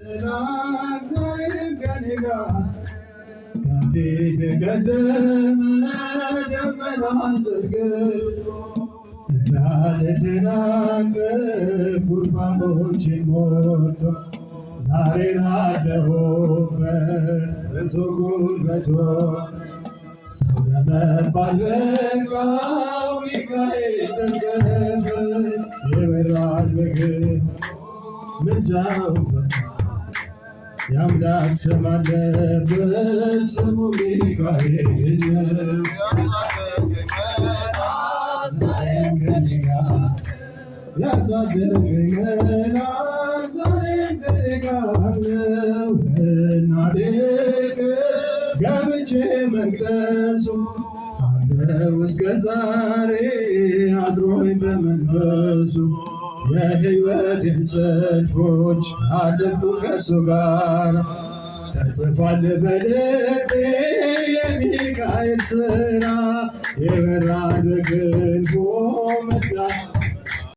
ዛሬም ከኔ ጋር ከፊት የቀደመ ደመናን ዘርግቶ እንዳልደናቀፍ ጉድጓዶችን ሞልቶ ዛሬ ላለሁበት ብርቱ ጉልበቶ ሰው ለመባል በቃው ሚካኤል ደገፈ የበራል በግርማ ምልጃው ፈታ የአምላክ ስም አለበት ስሙ ሚካኤል ነው። ዛሬም ከኔ ጋር ያሳደገኝ መልአክ ዛሬም ከኔ ጋር ነው። እናቴ ገብቼ መቅደሱ አለው እስከ ዛሬ አድሮኝ በመንፈሱ የሕይወቴን ሰልፎች አለፍኩ ከእርሱ ጋር ተጽፏል በልቤ የሚካኤል ሥራ የበራል በክንፎ